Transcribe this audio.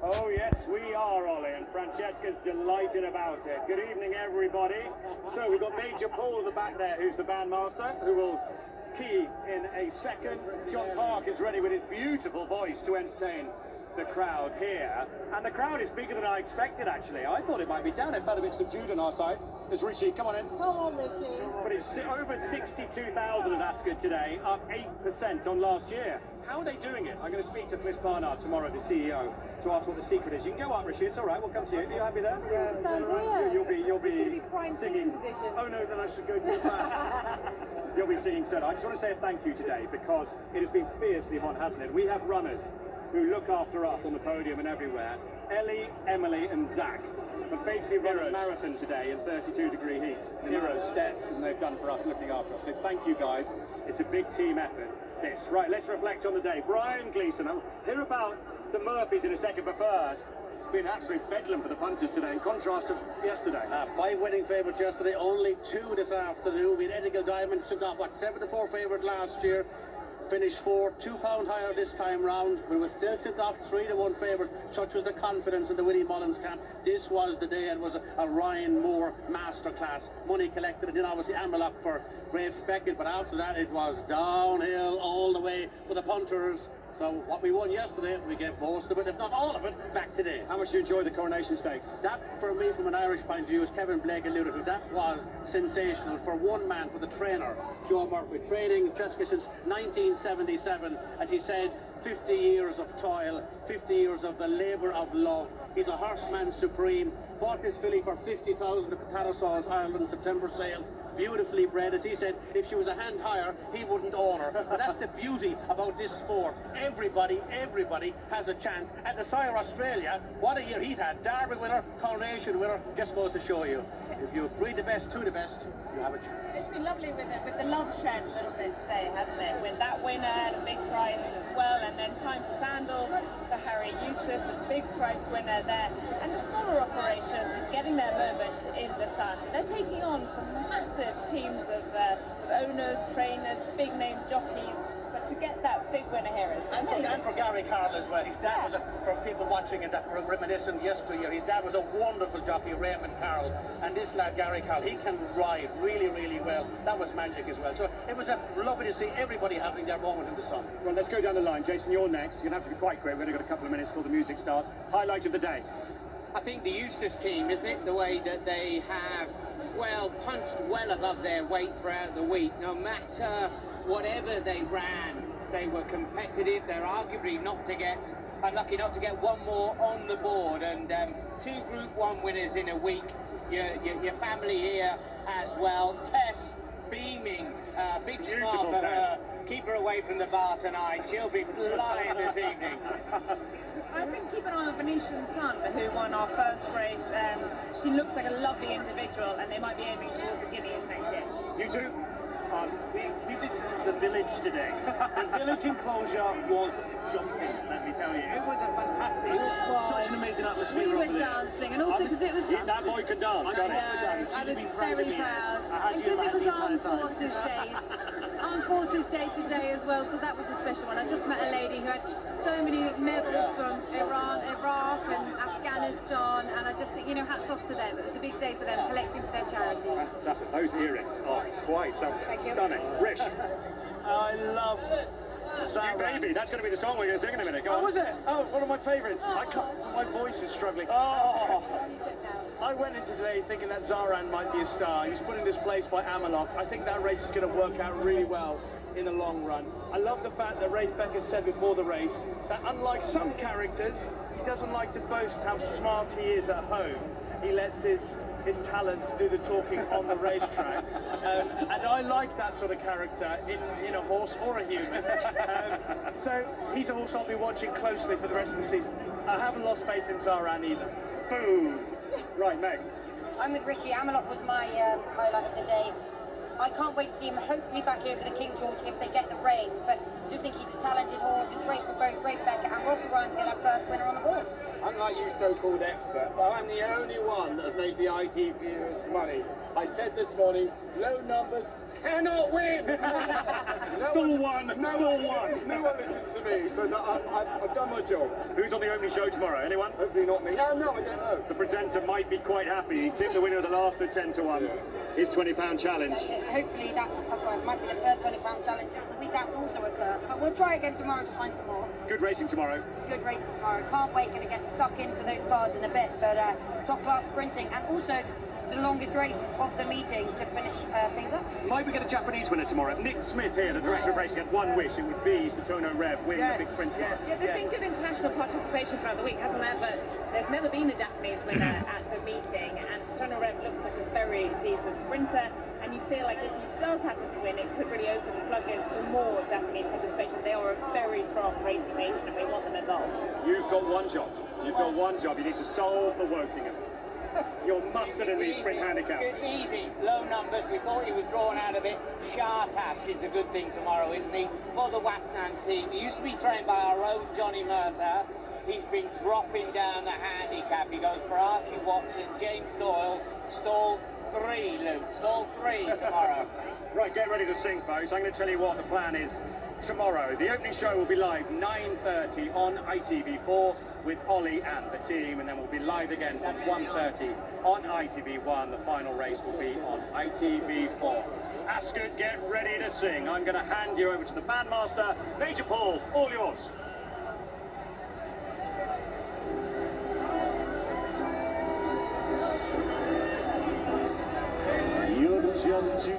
Oh yes, we are, Ollie, and Francesca's delighted about it. Good evening, everybody. So we've got Major Paul at the back there, who's the bandmaster, who will key in a second. John Park is ready with his beautiful voice to entertain the crowd here. And the crowd is bigger than I expected, actually. I thought it might be down. It felt a bit subdued on our side. There's Rishi, come on in. Come on, Rishi. But it's over 62,000 at Ascot today, up 8% on last year. How are they doing it? I'm going to speak to Chris Barnard tomorrow, the CEO, to ask what the secret is. You can go up, Rishi. It's all right. We'll come to you. Are you happy there? Yeah, stand here. You'll be it's going to be prime singing position. Oh no, then I should go to the back. You'll be singing solo. I just want to say a thank you today because it has been fiercely hot, hasn't it? We have runners who look after us on the podium and everywhere. Ellie, Emily, and Zach have basically run a marathon today in 32-degree heat. Hero steps, and they've done for us, looking after us. So thank you guys. It's a big team effort. This. Right, let's reflect on the day. Brian Gleeson, I'll hear about the Murphys in a second, but first, it's been absolute bedlam for the punters today, in contrast to yesterday. 5 winning favourites yesterday, only 2 this afternoon. We had Edigal Diamond, took off, 7-4 favourite last year. Finished 4, £2 higher this time round, but was still sent off 3-1 favourite. Such was the confidence in the Willie Mullins camp. This was the day, and was a Ryan Moore masterclass. Money collected, and then obviously Amerlock for Rafe Beckett, but after that it was downhill all the way for the punters. So what we won yesterday, we get most of it, if not all of it, back today. How much do you enjoy the Coronation Stakes? That, for me, from an Irish point of view, as Kevin Blake alluded to, that was sensational for one man, for the trainer, Joe Murphy, training Jessica since 1977. As he said, 50 years of toil, 50 years of the labour of love. He's a horseman supreme. Bought this filly for 50,000 at the Tattersalls Ireland September sale. Beautifully bred. As he said, if she was a hand higher, he wouldn't own her. But that's the beauty about this sport. Everybody has a chance. And the Sire Australia, what a year he's had. Derby winner, Coronation winner, just goes to show you. If you breed the best to the best, you have a chance. It's been lovely with the love shed a little bit today, hasn't it? With that winner and a big prize as well, and then Time for Sandals for Harry Eustace, a big prize winner there. And the smaller operations getting their moment in the sun. They're taking on some massive teams of owners, trainers, big name jockeys. But to get that big winner here is amazing. And for Gary Carroll as well. His dad was, for people watching and that were reminiscent yesteryear, his dad was a wonderful jockey, Raymond Carroll. And this lad, Gary Carroll, he can ride really, really well. That was magic as well. So it was lovely to see everybody having their moment in the sun. Well, let's go down the line. Jason, you're next. You're going to have to be quite quick. We've only got a couple of minutes before the music starts. Highlight of the day. I think the Eustace team, isn't it? The way that they have, well, punched well above their weight throughout the week. No matter whatever they ran, they were competitive. They're arguably unlucky not to get one more on the board. And 2 Group 1 winners in a week. Your family here as well. Tess beaming, big smile for her. Keep her away from the bar tonight. She'll be flying this evening. I think keep an eye on Venetian Sun, who won our first race. She looks like a lovely individual, and they might be aiming towards the Guineas next year. You too? We visited the village today. The village enclosure was jumping, let me tell you. It was a fantastic, such an amazing atmosphere. We were dancing, and also because it was... That boy can dance, can't he? I was very proud. And because it was Armed Forces Day. Armed Forces Day today as well, so that was a special one. I just met a lady who had so many medals from Iran, Iraq and Afghanistan, and I just think, you know, hats off to them. It was a big day for them, collecting for their charities. Fantastic. Those earrings are quite something. Stunning. Rish. I loved You Baby. That's going to be the song we're going to sing in a minute. Go on. was it? Oh, one of my favourites. I can't, my voice is struggling. I went into today thinking that Zaran might be a star. He was put in this place by Amerlock. I think that race is going to work out really well in the long run. I love the fact that Rafe Beckett said before the race that unlike some characters, he doesn't like to boast how smart he is at home. He lets his talents do the talking on the racetrack. And I like that sort of character in a horse or a human. So he's a horse I'll be watching closely for the rest of the season. I haven't lost faith in Zaran either. Boom. Right, Meg. I'm with Rishi. Amerlock was my highlight of the day. I can't wait to see him hopefully back here for the King George if they get the rain, but just think he's a talented horse and great for both Rafe Beckett and Russell Ryan to get that first winner on the board. Unlike you so-called experts, I'm the only one that have made the ITV viewers money. I said this morning, low numbers, cannot win. Stall one. No one listens to me, so that I've done my job. Who's on the opening show tomorrow? Anyone? Hopefully not me. No, I don't know. The presenter might be quite happy. He tipped the winner of the last at 10 to 1. His £20 challenge. Hopefully that's might be the first £20 challenge of the week. That's also a curse, but we'll try again tomorrow to find some more. Good racing tomorrow. Good racing tomorrow. Can't wait. Going to get stuck into those cards in a bit, but top class sprinting and also the longest race of the meeting to finish things up. Might we get a Japanese winner tomorrow? Nick Smith here, the director of racing, had one wish. It would be Satono Rev win the big sprint tomorrow. Yeah, there's been good international participation throughout the week, hasn't there? But there's never been a Japanese winner at the meeting, and Satono Rev looks like a very decent sprinter, and you feel like if he does happen to win, it could really open the floodgates for more Japanese participation. They are a very strong racing nation, and we want them involved. You've got one job. You need to solve the Wokingham. You're mustard in these sprint handicaps. Easy, low numbers. We thought he was drawn out of it. Shartash is the good thing tomorrow, isn't he? For the Wafnan team. He used to be trained by our own Johnny Murtagh. He's been dropping down the handicap. He goes for Archie Watson, James Doyle, stall 3, Luke. Stall 3 tomorrow. Right, get ready to sing, folks. I'm going to tell you what the plan is tomorrow. The opening show will be live 9:30 on ITV4 with Ollie and the team, and then we'll be live again from 1:30 on ITV1. The final race will be on ITV4. Ascot, get ready to sing. I'm going to hand you over to the bandmaster. Major Paul, all yours. You're just too